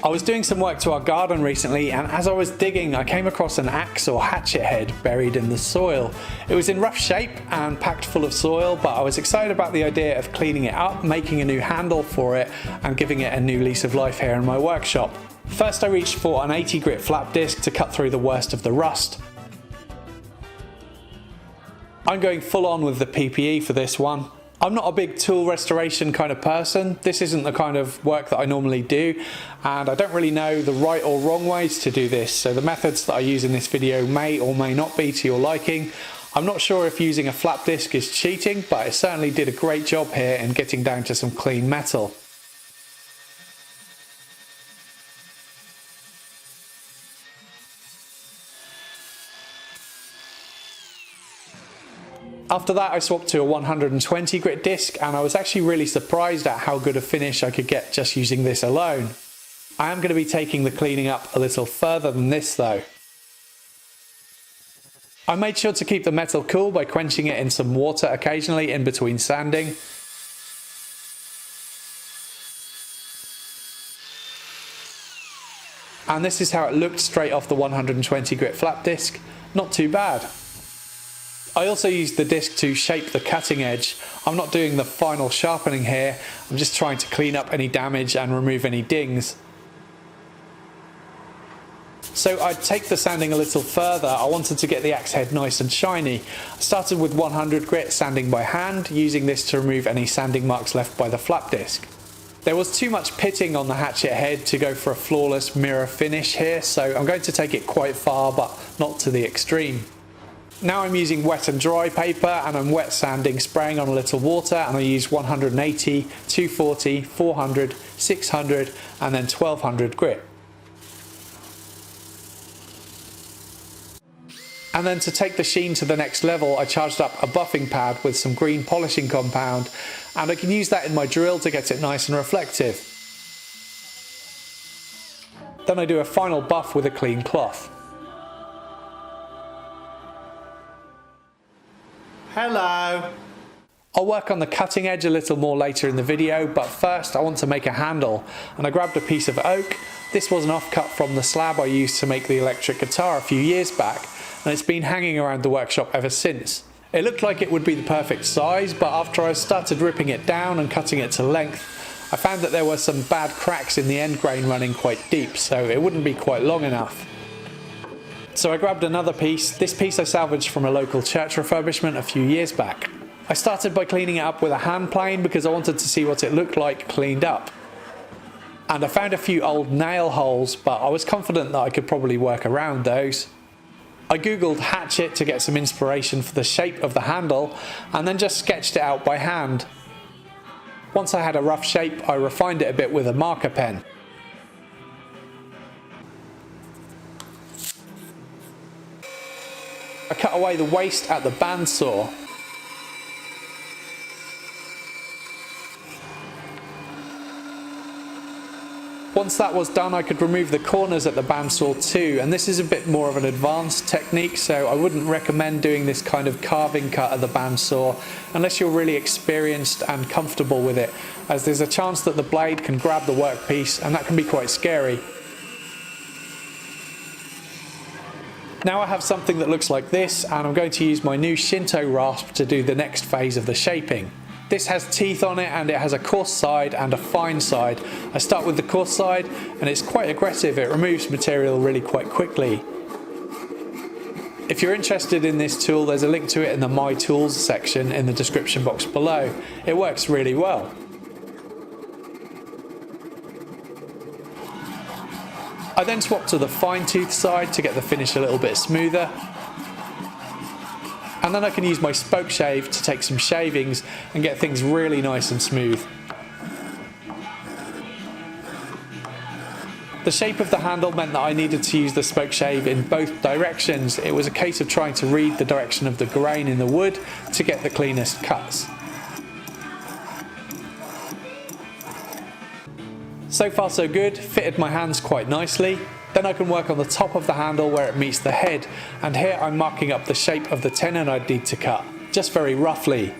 I was doing some work to our garden recently, and as I was digging I came across an axe or hatchet head buried in the soil. It was in rough shape and packed full of soil, but I was excited about the idea of cleaning it up, making a new handle for it and giving it a new lease of life here in my workshop. First I reached for an 80 grit flap disc to cut through the worst of the rust. I'm going full on with the PPE for this one. I'm not a big tool restoration kind of person. This isn't the kind of work that I normally do, and I don't really know the right or wrong ways to do this, so the methods that I use in this video may or may not be to your liking. I'm not sure if using a flap disc is cheating, but it certainly did a great job here in getting down to some clean metal. After that I swapped to a 120 grit disc, and I was actually really surprised at how good a finish I could get just using this alone. I am going to be taking the cleaning up a little further than this though. I made sure to keep the metal cool by quenching it in some water occasionally in between sanding. And this is how it looked straight off the 120 grit flap disc. Not too bad. I also used the disc to shape the cutting edge. I'm not doing the final sharpening here, I'm just trying to clean up any damage and remove any dings. So I'd take the sanding a little further. I wanted to get the axe head nice and shiny. I started with 100 grit sanding by hand, using this to remove any sanding marks left by the flap disc. There was too much pitting on the hatchet head to go for a flawless mirror finish here, so I'm going to take it quite far but not to the extreme. Now I'm using wet and dry paper, and I'm wet sanding, spraying on a little water, and I use 180, 240, 400, 600 and then 1200 grit. And then to take the sheen to the next level, I charged up a buffing pad with some green polishing compound, and I can use that in my drill to get it nice and reflective. Then I do a final buff with a clean cloth. Hello! I'll work on the cutting edge a little more later in the video, but first I want to make a handle, and I grabbed a piece of oak. This was an offcut from the slab I used to make the electric guitar a few years back, and it's been hanging around the workshop ever since. It looked like it would be the perfect size, but after I started ripping it down and cutting it to length, I found that there were some bad cracks in the end grain running quite deep, so it wouldn't be quite long enough. So I grabbed another piece. This piece I salvaged from a local church refurbishment a few years back. I started by cleaning it up with a hand plane because I wanted to see what it looked like cleaned up. And I found a few old nail holes, but I was confident that I could probably work around those. I googled hatchet to get some inspiration for the shape of the handle, and then just sketched it out by hand. Once I had a rough shape, I refined it a bit with a marker pen. I cut away the waste at the bandsaw. Once that was done, I could remove the corners at the bandsaw too, and this is a bit more of an advanced technique, so I wouldn't recommend doing this kind of carving cut at the bandsaw unless you're really experienced and comfortable with it, as there's a chance that the blade can grab the workpiece, and that can be quite scary. Now I have something that looks like this, and I'm going to use my new Shinto rasp to do the next phase of the shaping. This has teeth on it, and it has a coarse side and a fine side. I start with the coarse side, and it's quite aggressive. It removes material really quite quickly. If you're interested in this tool, there's a link to it in the My Tools section in the description box below. It works really well. I then swap to the fine tooth side to get the finish a little bit smoother. And then I can use my spoke shave to take some shavings and get things really nice and smooth. The shape of the handle meant that I needed to use the spoke shave in both directions. It was a case of trying to read the direction of the grain in the wood to get the cleanest cuts. So far so good, fitted my hands quite nicely. Then I can work on the top of the handle where it meets the head, and here I'm marking up the shape of the tenon I'd need to cut, just very roughly.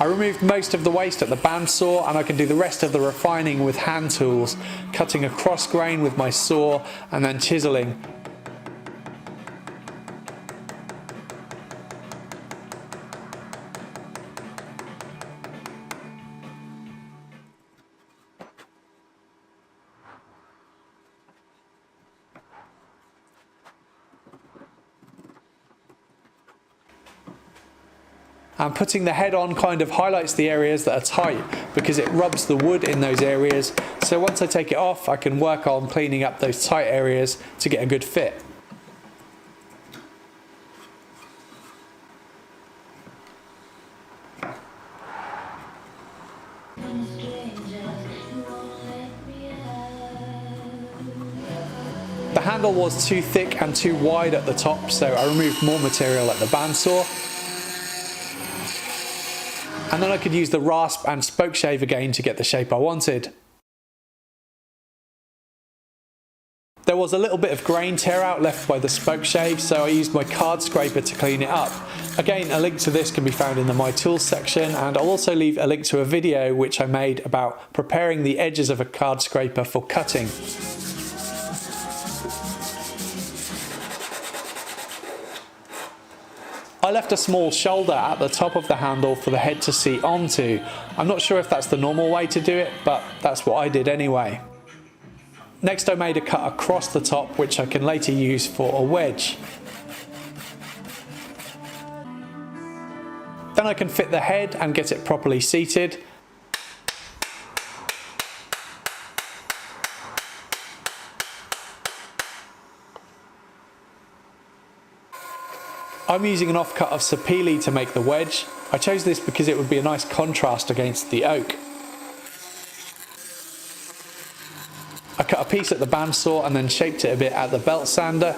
I removed most of the waste at the bandsaw, and I can do the rest of the refining with hand tools, cutting a cross grain with my saw and then chiseling. And putting the head on kind of highlights the areas that are tight because it rubs the wood in those areas. So once I take it off, I can work on cleaning up those tight areas to get a good fit. The handle was too thick and too wide at the top, so I removed more material at the bandsaw. And then I could use the rasp and spoke shave again to get the shape I wanted. There was a little bit of grain tear out left by the spoke shave, so I used my card scraper to clean it up. Again, a link to this can be found in the My Tools section, and I'll also leave a link to a video which I made about preparing the edges of a card scraper for cutting. I left a small shoulder at the top of the handle for the head to seat onto. I'm not sure if that's the normal way to do it, but that's what I did anyway. Next I made a cut across the top which I can later use for a wedge. Then I can fit the head and get it properly seated. I'm using an offcut of sapele to make the wedge. I chose this because it would be a nice contrast against the oak. I cut a piece at the bandsaw and then shaped it a bit at the belt sander.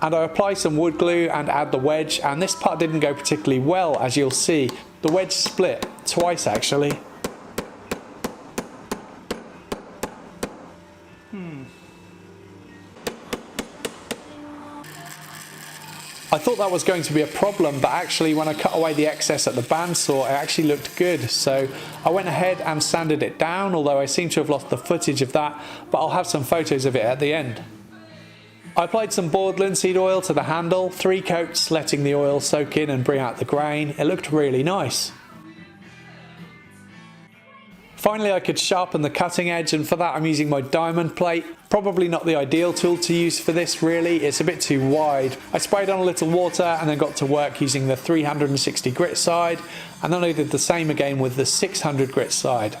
And I apply some wood glue and add the wedge, and this part didn't go particularly well, as you'll see. The wedge split twice actually. I thought that was going to be a problem, but actually when I cut away the excess at the bandsaw, it actually looked good. So I went ahead and sanded it down, although I seem to have lost the footage of that, but I'll have some photos of it at the end. I applied some boiled linseed oil to the handle, 3 coats, letting the oil soak in and bring out the grain. It looked really nice. Finally, I could sharpen the cutting edge, and for that I'm using my diamond plate. Probably not the ideal tool to use for this really, it's a bit too wide. I sprayed on a little water and then got to work using the 360 grit side, and then I did the same again with the 600 grit side.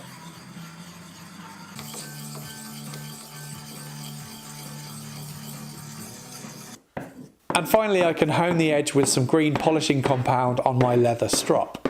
And finally I can hone the edge with some green polishing compound on my leather strop.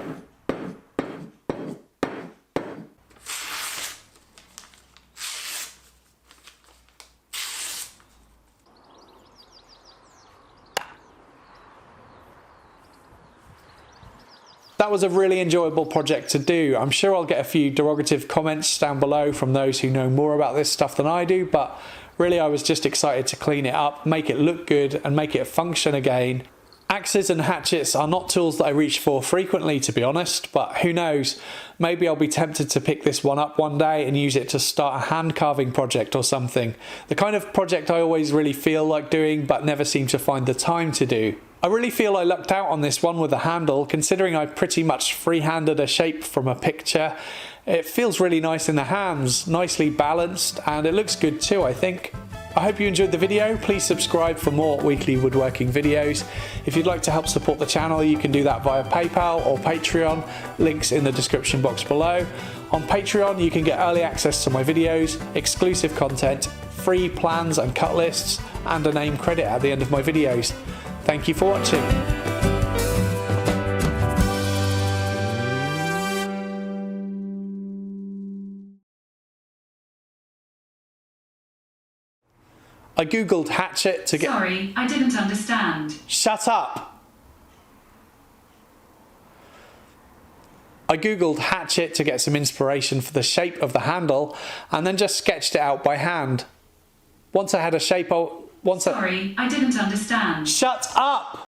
That was a really enjoyable project to do. I'm sure I'll get a few derogative comments down below from those who know more about this stuff than I do, but really I was just excited to clean it up, make it look good and make it function again. Axes and hatchets are not tools that I reach for frequently, to be honest, but who knows, maybe I'll be tempted to pick this one up one day and use it to start a hand carving project or something. The kind of project I always really feel like doing but never seem to find the time to do. I really feel I lucked out on this one with the handle, considering I pretty much free-handed a shape from a picture. It feels really nice in the hands, nicely balanced, and it looks good too, I think. I hope you enjoyed the video. Please subscribe for more weekly woodworking videos. If you'd like to help support the channel, you can do that via PayPal or Patreon, links in the description box below. On Patreon, you can get early access to my videos, exclusive content, free plans and cut lists, and a name credit at the end of my videos. Thank you for watching. I googled hatchet to get... Sorry, I didn't understand. Shut up! I googled hatchet to get some inspiration for the shape of the handle and then just sketched it out by hand. Once I had a shape Once Sorry, I didn't understand. Shut up!